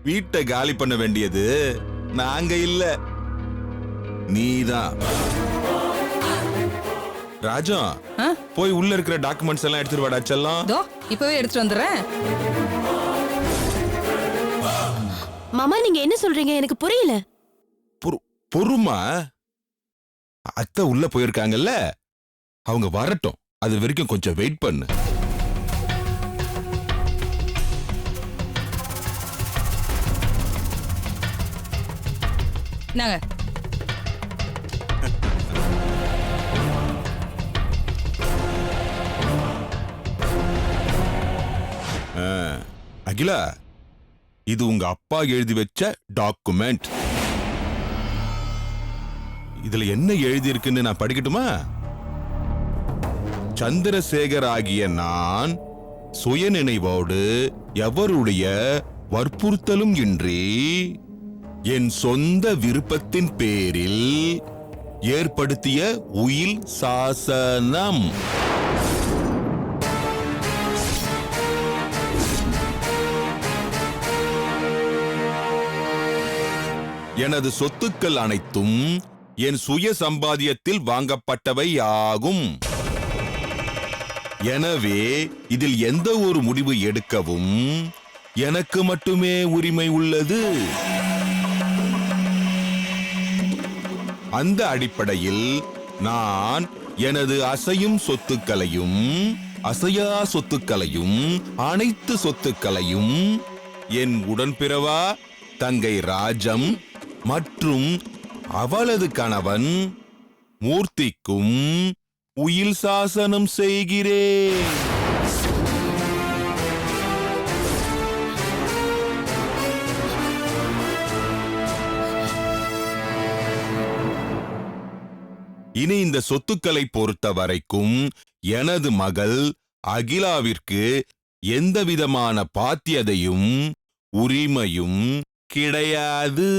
வீட்டை காலி பண்ண வேண்டியது நாங்க இல்ல, நீதான். ராஜா, போய் உள்ள இருக்கிற டாக்குமெண்ட்ஸ் எல்லாம் எடுத்துட்டு வாடா செல்லம். இப்பவே எடுத்துட்டு வந்துடுறேன். மாமா நீங்க என்ன சொல்றீங்க எனக்கு புரியல. பொறுமா, அத்தை உள்ள போயிருக்காங்கல்ல, அவங்க வரட்டும், அது வரைக்கும் கொஞ்சம் வெயிட் பண்ணு. நாங்க அகிலா, இது உங்க அப்பா எழுதி வச்ச டாக்குமெண்ட். இதுல என்ன எழுதி இருக்குன்னு நான் படிக்கட்டுமா? சந்திரசேகர் ஆகிய நான் சுயநினைவோடு எவருடைய வற்புறுத்தலும் இன்றி என் சொந்த விருப்பத்தின் பேரில் ஏற்படுத்திய உயில் சாசனம். எனது சொத்துக்கள் அனைத்தும் என் சுய சம்பாத்தியத்தில் வாங்கப்பட்டவை ஆகும். எனவே இதில் எந்த ஒரு முடிவு எடுக்கவும் எனக்கு மட்டுமே உரிமை உள்ளது. அந்த அடிப்படையில் நான் எனது அசையும் சொத்துக்களையும் அசையா சொத்துக்களையும் அனைத்து சொத்துக்களையும் என் உடன்பிறவா தங்கை ராஜம் மற்றும் அவளது கணவன் மூர்த்திக்கும் உயில் சாசனம் செய்கிறேன். இனி இந்த சொத்துக்களை பொறுத்த வரைக்கும் எனது மகள் அகிலாவிற்கு எந்தவிதமான பாத்தியதையும் உரிமையும் கிடையாது.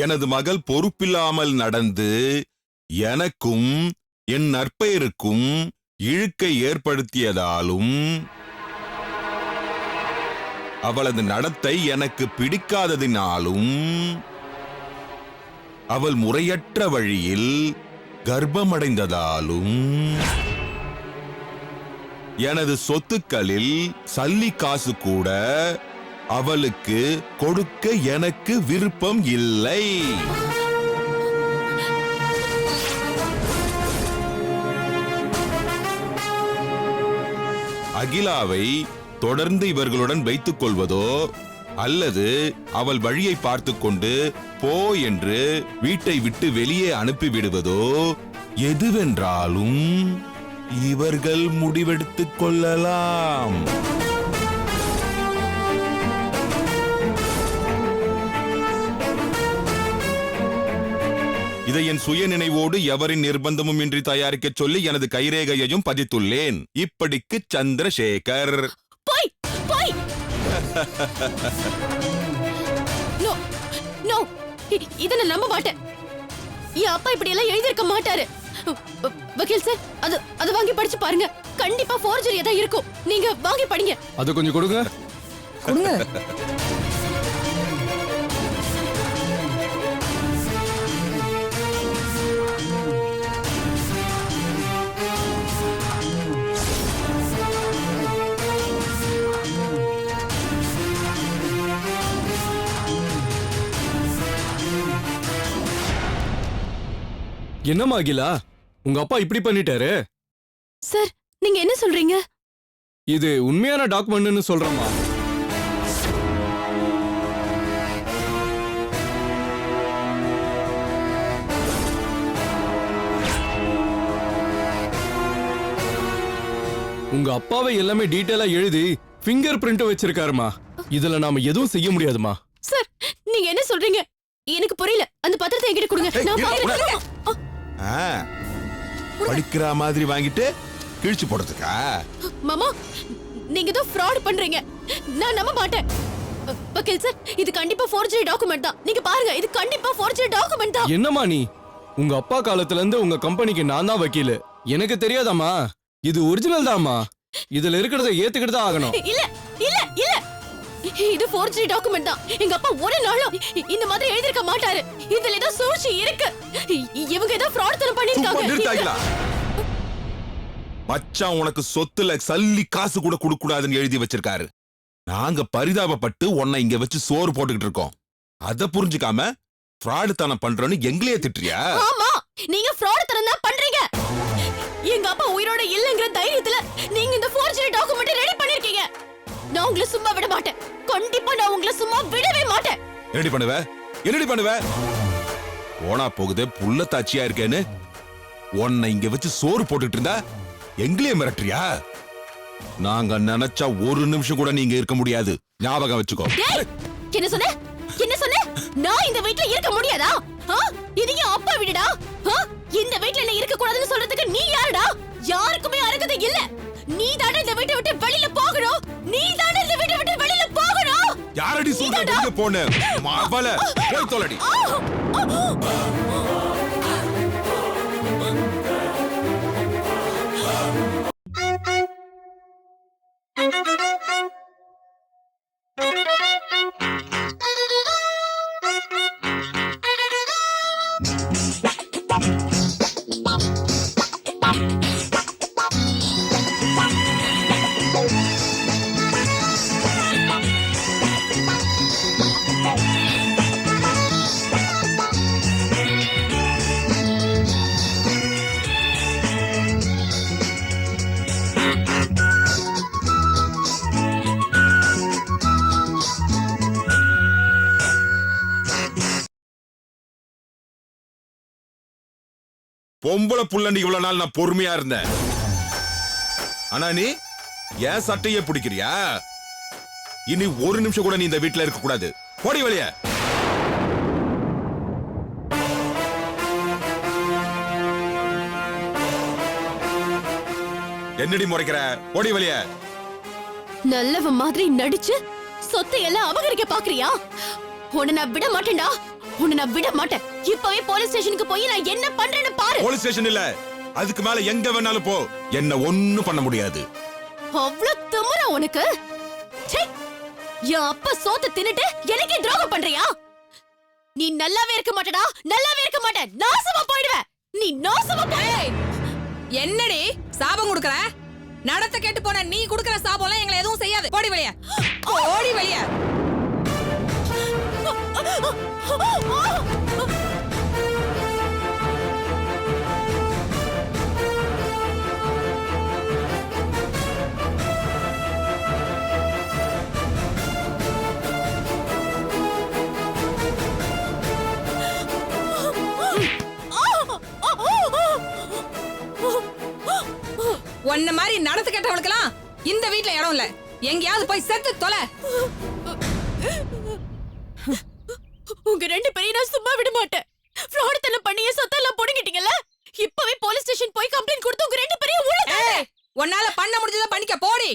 எனது மகள் பொறுப்பில்லாமல் நடந்து எனக்கும் என் நற்பெயருக்கும் இழுக்கை ஏற்படுத்தியதாலும் அவளது நடத்தை எனக்கு பிடிக்காததினாலும் அவள் முறையற்ற வழியில் கர்ப்பமடைந்ததாலும் எனது சொத்துக்களில் சல்லி காசு கூட அவளுக்கு கொடுக்க எனக்கு விருப்பம் இல்லை. அகிலாவை தொடர்ந்து இவர்களுடன் வைத்துக் கொள்வதோ அல்லது அவள் வழியை பார்த்து கொண்டு போ என்று வீட்டை விட்டு வெளியே அனுப்பிவிடுவதோ எதுவென்றாலும் இவர்கள் முடிவெடுத்துக் கொள்ளலாம். இதை என் சுய நினைவோடு எவரின் நிர்பந்தமும் இன்றி தயாரிக்க சொல்லி எனது கைரேகையையும் பதித்துள்ளேன். இப்படிக்கு சந்திரசேகர். இத நான் நம்ப மாட்டேன். என் அப்பா இப்படி எல்லாம் எழுதியிருக்க மாட்டாரு. வக்கீல் சார், அது வாங்கி படிச்சு பாருங்க. கண்டிப்பா ஃபோர்ஜரியா தான் இருக்கும். நீங்க வாங்கி படிங்க. அது கொஞ்சம் கொடுங்க. கொடுங்க. என்னம்மா அகிலா, உங்க அப்பா இப்படி பண்ணிட்டாரு? சார், நீங்க என்ன சொல்றீங்க? இது உண்மையான டாக்குமெண்ட்னு சொல்றேம்மா. உங்க அப்பாவை எல்லாமே டீடைலா எழுதி ஃபிங்கர் பிரிண்ட் வச்சிருக்காருமா. இதுல நாம எதுவும் செய்ய முடியாதுமா. சார், நீங்க என்ன சொல்றீங்க? எனக்கு புரியல. அந்த பத்திரத்தை என்கிட்ட கொடுங்க. நான் பாக்குறேன். படிக்கிற மாதிரி வாங்கிட்டு கிழிச்சு போடுறதுக்கா? மாமா, நீங்க ஏதோ ஃப்ராட் பண்றீங்க. நான் நம்ப மாட்டேன். வக்கீல் சார், இது கண்டிப்பா ஃபோர்ஜரி டாக்குமெண்ட் தான். நீங்க பாருங்க, இது கண்டிப்பா ஃபோர்ஜரி டாக்குமெண்ட் தான். என்னம்மா நீ? உங்க அப்பா காலத்துல இருந்து உங்க கம்பெனிக்கு நான் தான் வக்கீல். எனக்கு தெரியாதாம்மா, இது ஒரிஜினல் தாம்மா. இதுல இருக்கிறத ஏத்துக்கிட்டு தான் ஆகணும். இல்ல இல்ல இல்ல இது ஃபோர்ஜரி டாக்குமெண்ட் தான். எங்க அப்பா ஒரு நாளும் இந்த மாதிரி எழுதிருக்க மாட்டாரு. இதுல ஏதோ சூழ்ச்சி இருக்கு. இவங்க ஏதோ ஃப்ராட் தனம் சும்மா பண்ணிருக்காங்க. நிறுத்தாங்களா? மச்சான் உனக்கு சொத்துல சல்லி காசு கூட கொடுக்க கூடாதுன்னு எழுதி வச்சிருக்காரு. நாங்க பரிதாபப்பட்டு உன்னை இங்க வச்சு சோறு போட்டுக்கிட்டு இருக்கோம். அத புரிஞ்சுக்காம ஃப்ராடு தனம் பண்றோன்னு எங்களையே திட்டுறியா? ஆமா, நீங்க ஃப்ராட் தனம் தான் பண்றீங்க. எங்க அப்பா உயிரோட இல்லங்கிற தைரியத்துல நீங்க இந்த ஃபோர்ஜரி டாக்குமெண்ட் ரெடி பண்ணிருக்கீங்க. நான் உங்களை சும்மா விட மாட்டேன். கண்டிப்பா நான் உங்களை சும்மா விடவே மாட்டேன். என்னடி பண்ணுவ? என்னடி பண்ணுவ? போனா போகுது புள்ள தாச்சியா இருக்கேன்னு உன்னை இங்க வச்சு சோறு போட்டுட்டு இருந்தா எங்களையே மிரட்டுறியா? நாங்க நினைச்சா ஒரு நிமிஷம் கூட நீங்க இருக்க முடியாது. ஞாபகம் வச்சுக்கோ. டேய், என்ன சொன்ன? என்ன சொன்ன? நான் இந்த வீட்ல இருக்க முடியாதா? இது என் அப்பா வீடுடா. இந்த வீட்ல என்ன இருக்க கூடாதுன்னு சொல்றதுக்கு நீ யாருடா? யாருக்குமே அருகதை இல்ல. நீ தானே இந்த வீட்டை விட்டு வெளியில போகணும். நீ தானே இந்த வீட்டை விட்டு வெளியில போகணும். யாரடி சொல்ற வெளிய போன? மாவல போய் தொலைடி. பொம்பளை புள்ளண்டி இவ்வளவு நாள் நான் பொறுமையா இருந்தேன். ஆனா நீ ஏன் சட்டையே பிடிக்கிறியா? இனி ஒரு நிமிஷம் கூட நீ இந்த வீட்டுல இருக்க கூடாது. போடி வெளிய. என்னடி முறைக்கிற? போடி வெளிய. நல்லவ மாதிரி நடிச்சு சொத்தை எல்லாம் அபகரிக்க பாக்குறியா? உன்னை நான் விட மாட்டேன்டா. உன்னை நான் விட மாட்டேன். இப்பவே போலீஸ் ஸ்டேஷனுக்கு போய் நான் என்ன பண்றேன்னு பாரு. போலீஸ் ஸ்டேஷன் இல்ல, அதுக்கு மேல எங்க வேணாலும் போ. என்ன ஒண்ணும் பண்ண முடியாது. அவ்வளவு திமிரா உனக்கு? ச்சே! என் அப்பா சோத்த தின்னுட்டு எனக்கே துரோகம் பண்றியா? நீ நல்லாவே இருக்க மாட்டடா. நல்லாவே இருக்க மாட்ட. நாசமா போயிடுவ. நீ நாசமா போயிடுவ. என்னடி சாபம் குடுக்கற? நடத்த கேட்டு போன நீ குடுக்கற சாபம்லாம் எங்களை எதுவும் செய்யாது. போடி வெளிய. ஓடி வெளிய. உன்ன மாதிரி நடத்து கேட்டவளுக்கெல்லாம் இந்த வீட்ல இடம் இல்ல. எங்கேயாவது போய் செத்து தொலை. உங்க ரெண்டு பேரையும் நான் சும்மா விட மாட்டேன். ஃப்ராட் தனம் பண்ணி சொத்தெல்லாம் புடுங்கிட்டீங்கல்ல. இப்பவே போலீஸ் ஸ்டேஷன் போய் கம்ப்ளைண்ட் கொடுத்து உங்க ரெண்டு பேரையும் உள்ள தள்ளு. உன்னால பண்ண முடிஞ்சதை பண்ணிக்க. போடி.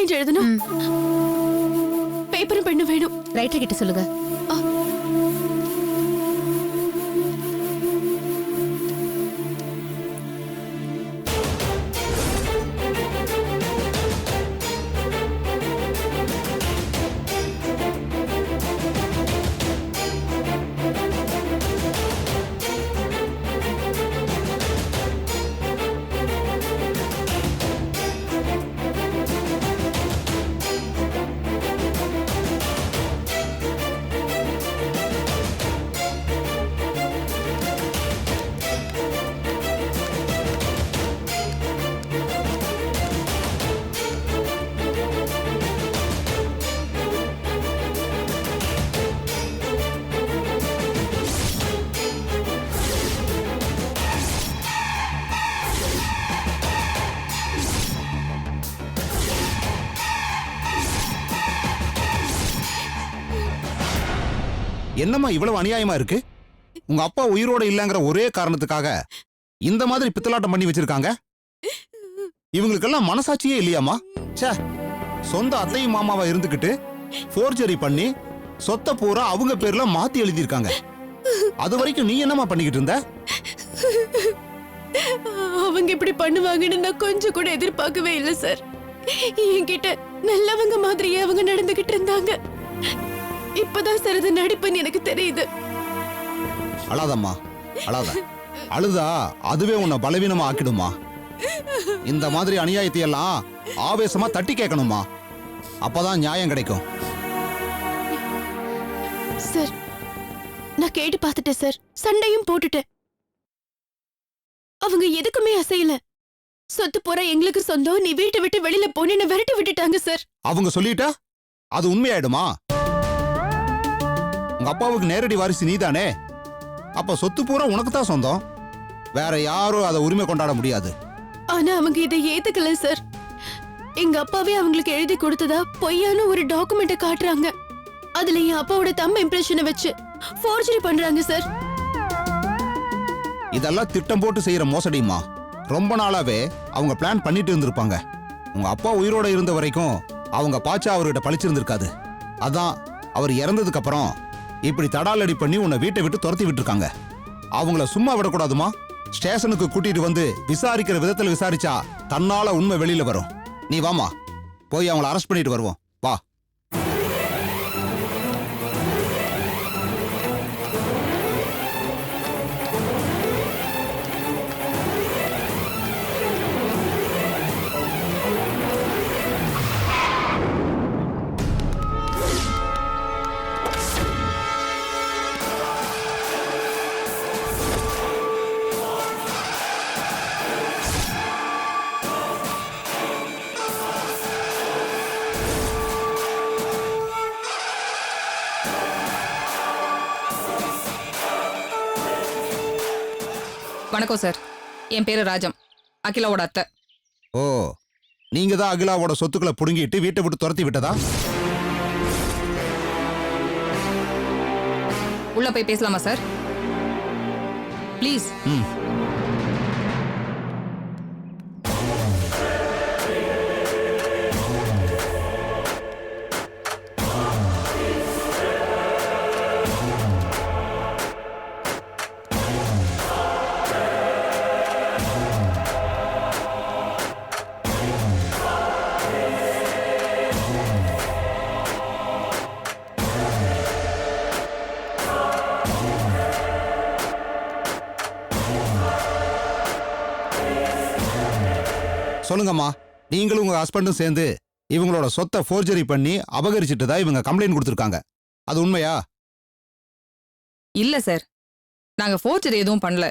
கம்ப்ளைண்ட் எழுதணும். பேப்பரும் பெண்ணு வேணும். ரைட்டர் கிட்ட சொல்லுங்க. என்னம்மா இவ்வளவு அநியாயமா இருக்கு? உங்க அப்பா உயிரோட இல்லங்கிற ஒரே காரணத்துக்காக இந்த மாதிரி பித்தலாட்டம் பண்ணி வச்சிருக்காங்க. இவங்களுக்கெல்லாம் மனசாட்சியே இல்லையாமா? ச்சே, சொந்த அத்தையும் மாமாவா இருந்துகிட்டு ஃபோர்ஜரி பண்ணி சொத்தை பூரா அவங்க பேர்ல மாத்தி எழுதியிருக்காங்க. அது வரைக்கும் நீ என்னமா பண்ணிக்கிட்டு இருந்த? அவங்க இப்படி பண்ணுவாங்கன்னு நான் கொஞ்சம் கூட எதிர்பார்க்கவே இல்லை சார். என்கிட்ட நல்லவங்க மாதிரியே அவங்க நடந்துகிட்டு இருந்தாங்க. இப்பதான் சார் அது நடிப்புன்னு எனக்கு தெரியுது. அழாதம்மா, அழாத. அழுதா அதுவே உன்னை பலவீனமா ஆக்கிடுமா. இந்த மாதிரி அநியாயத்தை எல்லாம் ஆவேசமா தட்டி கேட்கணுமா. அப்பதான் நியாயம் கிடைக்கும். சார், நான் கேட்டு பார்த்துட்டேன் சார். சண்டையும் போட்டுட்டேன். அவங்க எதுக்குமே அசையல. சொத்து போற எங்களுக்கு சொந்தம், நீ வீட்டை விட்டு வெளியில போன்னு விரட்டி விட்டுட்டாங்க சார். அவங்க சொல்லிட்டா அது உண்மையாயிடுமா? உங்க அப்பாவுக்கு நேரடி வாரிசு நீதானே. அப்ப சொத்து பூரா உனக்கு தான் சொந்தம். வேற யாரும் அதை உரிமை கொண்டாட முடியாது. ஆனா அவங்க இதை ஏத்துக்கல சார். எங்க அப்பாவே அவங்களுக்கு எழுதி கொடுத்ததா பொய்யான ஒரு டாக்குமெண்ட்டை காட்டுறாங்க. அதுல என் அப்பாவோட தம் இம்ப்ரெஷனை வச்சு ஃபோர்ஜரி பண்றாங்க சார். இதெல்லாம் திட்டம் போட்டு செய்யற மோசடிமா. ரொம்ப நாளாவே அவங்க பிளான் பண்ணிட்டு இருந்திருப்பாங்க. உங்க அப்பா உயிரோட இருந்த வரைக்கும் அவங்க பாச்சா அவர்கிட்ட பழிச்சிருந்திருக்காது. அதான் அவர் இறந்ததுக்கு அப்புறம் இப்படி தடாலடி பண்ணி உன்னை வீட்டை விட்டு துரத்தி விட்டுருக்காங்க. அவங்கள சும்மா விடக்கூடாதுமா. ஸ்டேஷனுக்கு கூட்டிட்டு வந்து விசாரிக்கிற விதத்துல விசாரிச்சா தன்னால உண்மை வெளியில வரும். நீ வாமா, போய் அவங்கள அரெஸ்ட் பண்ணிட்டு வருவோம். வா. வணக்கம் சார். என் பேரு ராஜம், அகிலாவோட அத்தை. ஓ, நீங்க தான் அகிலாவோட சொத்துக்களை புடுங்கிட்டு வீட்டை விட்டு துரத்தி விட்டதா? உள்ள போய் பேசலாமா சார்? ப்ளீஸ். சொல்லுங்கம்மா, நீங்களும் உங்க ஹஸ்பண்டும் சேர்ந்து இவங்களோட சொத்தை ஃபோர்ஜரி பண்ணி அபகரிச்சிட்டதா இவங்க கம்ப்ளைண்ட் கொடுத்திருக்காங்க. அது உண்மையா? இல்ல சார், நாங்க ஃபோர்ஜரி எதுவும் பண்ணல.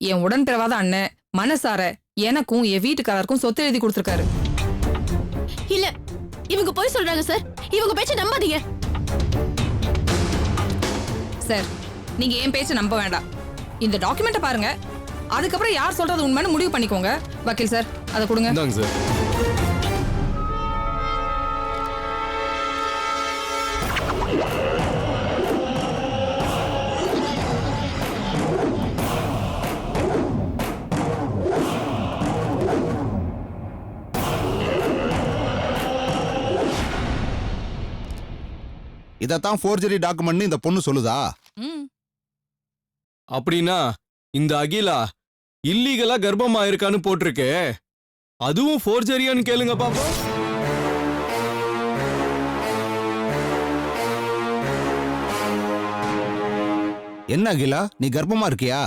என் உடன்பிறவாத அண்ணன் மனசார எனக்கும் என் வீட்டுக்காரருக்கும் சொத்து எழுதி கொடுத்திருக்காரு. இல்ல, இவங்க போய் சொல்றாங்க சார். இவங்க பேச்ச நம்பாதீங்க சார். நீங்க என் பேச்ச நம்ப வேண்டாம். இந்த டாக்குமெண்ட்டை பாருங்க. அதுக்கப்புறம் யார் சொல்றது உண்மைன்னு முடிவு பண்ணிக்கோங்க. வக்கீல் சார், அதை கொடுங்க. இந்தாங்க சார். இதைத்தான் ஃபோர்ஜரி டாக்குமெண்ட்னு இந்த பொண்ணு சொல்லுதா? ம் அப்படின்னா இந்த அகிலா இல்லீகலா கர்ப்பமா இருக்கான்னு போட்டிருக்கு. அதுவும் ஃபோர்ஜரியான்னு கேளுங்க பாப்போம். என்ன அகிலா, நீ கர்ப்பமா இருக்கியா?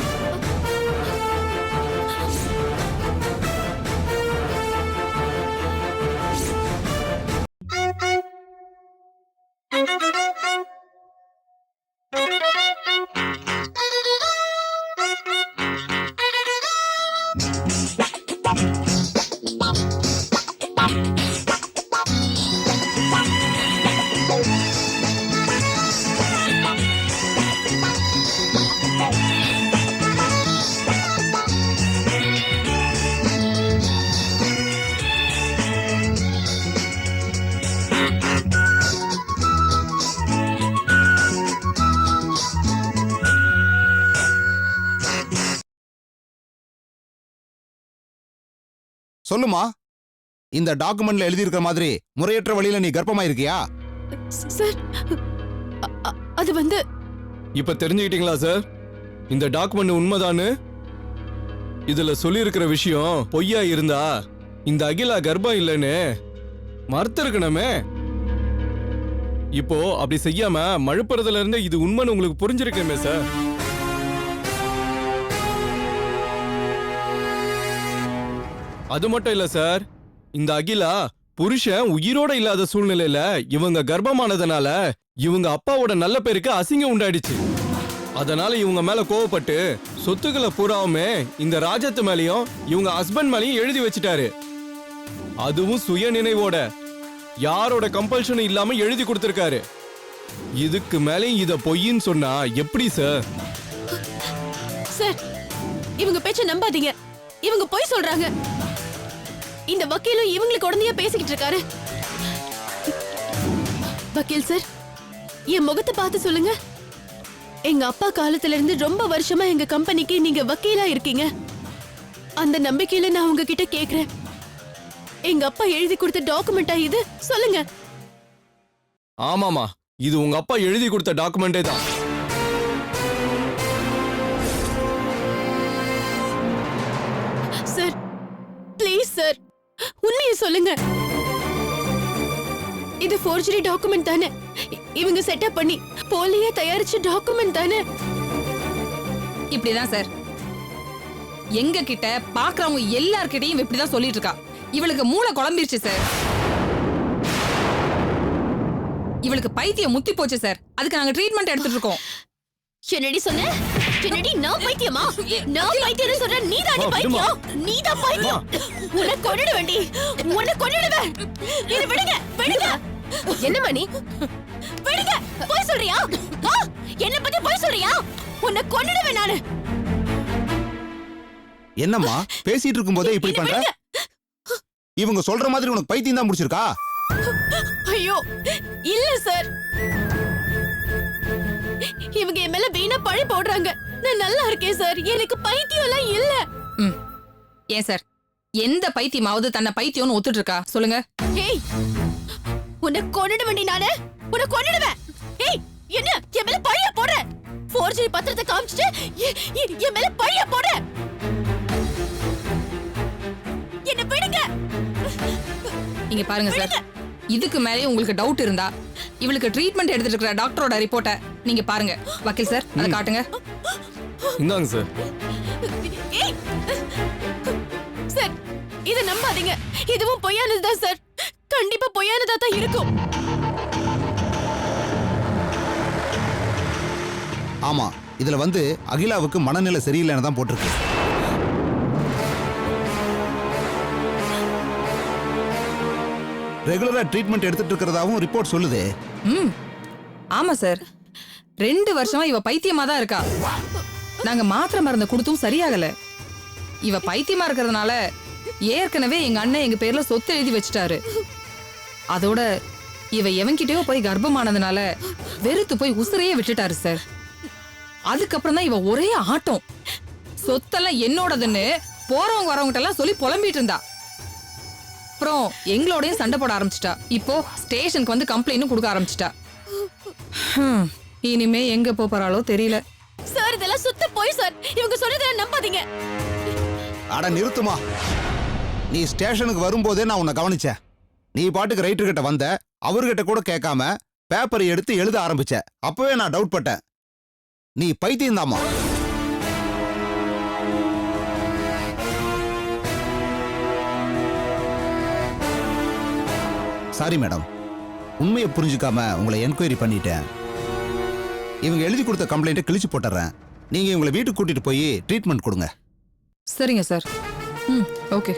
சொல்லுமா, இந்த டாக்குமெண்ட்ல எழுதியிருக்கிற மாதிரி முறையற்ற வழியில நீ கர்ப்பமா இருக்கியா? சார் அது வந்து இப்ப தெரிஞ்சுக்கிட்டீங்களா சார் இந்த டாக்குமெண்ட் உண்மைதான்னு? இதுல சொல்லியிருக்கிற விஷயம் பொய்யா இருந்தா இந்த அகிலா கர்ப்பம் இல்லைன்னு மறுத்திருக்கணுமே. இப்போ அப்படி செய்யாம மழுப்புறதுல இருந்து இது உண்மைன்னு உங்களுக்கு புரிஞ்சிருக்கணுமே சார். அது மட்டும் இல்ல சார், இந்த அகிலா புருஷன் உயிரோட இல்லாத சூழ்நிலையில இவங்க கர்ப்பமானதுனால இவங்க அப்பாவோட நல்ல பேருக்கு அசிங்கம் உண்டாயிடுச்சு. அதனால இவங்க மேல கோவப்பட்டு சொத்துக்களை பூராவுமே இந்த ராஜத்து மேலயும் இவங்க ஹஸ்பண்ட் மேலயும் எழுதி வச்சிட்டாரு. அதுவும் சுய நினைவோட, யாரோட கம்பல்ஷனும் இல்லாம எழுதி கொடுத்திருக்காரு. இதுக்கு மேலே இத பொய்ன்னு சொன்னா எப்படி சார்? சார் இவங்க பேச்ச நம்பாதீங்க, இவங்க பொய் சொல்றாங்க. இந்த வக்கீலும் இவங்களுக்கு உடனே பேசிக்கிட்டு இருக்காரு. வக்கீல் சார், என் முகத்தை பார்த்து சொல்லுங்க. எங்க அப்பா காலத்துல இருந்து ரொம்ப வருஷமா எங்க கம்பெனிக்கு நீங்க வக்கீலா இருக்கீங்க. அந்த நம்பிக்கையில நான் உங்ககிட்ட கேக்குறேன், எங்க அப்பா எழுதி கொடுத்த டாக்குமெண்டா இது? சொல்லுங்க. ஆமாமா, இது உங்க அப்பா எழுதி கொடுத்த டாக்குமெண்டே தான். சார் ப்ளீஸ் சார், உண்மையை சொல்லுங்க. இது ஃபோர்ஜரி டாக்குமெண்ட் தானே? இவங்க செட்டப் பண்ணி போலியா தயாரிச்ச டாக்குமெண்ட் தானே? இப்படிதான் சார், எங்க கிட்ட பாக்குறவங்க எல்லார்கிட்டயும் இப்படிதான் சொல்லிட்டு இருக்கா. இவளுக்கு மூளை குழம்பிருச்சு சார். இவளுக்கு பைத்தியம் முத்தி போச்சு சார். அதுக்கு நாங்க ட்ரீட்மெண்ட் எடுத்துட்டு இருக்கோம். என்னடி சொன்ன? என்னடி நான் பைத்தியமா? நான் பைத்தியம் சொல்ற, நீதாடி பைத்தியம். நீதான் பைத்தியம். உன்னை கொன்னுடுவேன்டி, உன்னை கொன்னுடுவேன். இது விடுங்க, விடுங்க. என்னம்மா நீ? விடுங்க. போய் சொல்றியா? என்ன பத்தி போய் சொல்றியா? உன்னை கொன்னுடுவேன் நானு. என்னம்மா பேசிட்டு இருக்கும்போதே இப்படி பண்ற? இவங்க சொல்ற மாதிரி உனக்கு பைத்தியம் தான் முடிச்சிருக்கா? ஐயோ இல்ல சார், இவங்க என் மேல வீணா பழி போடுறாங்க. நான் நல்லா இருக்கேன் சார், எனக்கு பைத்தியம் எல்லாம் இல்ல. ஏன் சார், எந்த பைத்தியமாவது தன்னை பைத்தியம்னு ஒத்துட்டு இருக்கா சொல்லுங்க? ஏய், உன்னை கொன்னுடுவேன்டி நானு, உன்னை கொன்னுடுவேன். ஏய், என்ன என் மேல பழிய போடுற? ஃபோர்ஜரி பத்திரத்தை காமிச்சிட்டு என் மேல பழிய போடுற? என்ன விடுங்க. இங்க பாருங்க சார், இதுக்கு மேலே உங்களுக்கு டவுட் இருந்தா இவளுக்கு ட்ரீட்மெண்ட் எடுத்துட்டு இருக்கிற டாக்டரோட ரிப்போர்ட்டை நீங்க பாருங்க. வக்கீல் சார், அதை காட்டுங்க. இந்தாங்க சார். ஏய், சார் இத நம்பாதீங்க, இதுவும் பொய்யானதுதான் சார். கண்டிப்பா பொய்யானதா தான் இருக்கும். ஆமா, இதுல அகிலாவுக்கு மனநிலை சரியில்லைன்னு தான் போட்டிருக்கு. ரெகுலரா ட்ரீட்மெண்ட் எடுத்துட்டு இருக்கிறதாவும் ரிப்போர்ட் சொல்லுது. ஆமா சார், 2 வருஷமா இவ பைத்தியமா தான் இருக்கா. நாங்க மாத்திரை மருந்து கொடுத்தும் சரியாகல. இவ பைத்தியமா இருக்கிறதுனால ஏற்கனவே எங்க அண்ணன் எங்க பேர்ல சொத்து எழுதி வச்சுட்டாரு. அதோட இவ எவன்கிட்டயோ போய் கர்ப்பமானதுனால வெறுத்து போய் உசுரையே விட்டுட்டாரு சார். அதுக்கப்புறம் தான் இவ ஒரே ஆட்டம். சொத்தெல்லாம் என்னோடதுன்னு போறவங்க வரவங்கிட்ட எல்லாம் சொல்லி புலம்பிட்டு இருந்தா. அப்புறம் எங்களோடய சண்டை போட ஆரம்பிச்சிட்டா. இப்போ ஸ்டேஷனுக்கு வந்து கம்ப்ளைண்டும் கொடுக்க ஆரம்பிச்சிட்டா. இனிமே எங்க போறாளோ தெரியல. சார் இதெல்லாம் சுத்த போய் சார். இவங்க சொல்றதெல்லாம் நம்பாதீங்க. அட நிறுத்துமா. நீ ஸ்டேஷனுக்கு வரும்போதே நான் உன்னை கவனிச்சேன். நீ பாட்டுக்கு ரைட்டர் கிட்ட வந்த, அவர்கிட்ட கூட கேட்காம பேப்பரை எடுத்து எழுத ஆரம்பிச்ச. அப்பவே நான் டவுட் பட்டேன். நீ பைத்தியம்தாம்மா. சாரி மேடம், உண்மையை புரிஞ்சுக்காம உங்களை என்கொயரி பண்ணிட்டேன். இவங்க எழுதி கொடுத்த கம்ப்ளைண்ட்டை கிழிச்சு போட்டுறேன். நீங்க இவங்களை வீட்டுக்கு கூட்டிட்டு போய் ட்ரீட்மெண்ட் கொடுங்க. சரிங்க சார். ஓகே.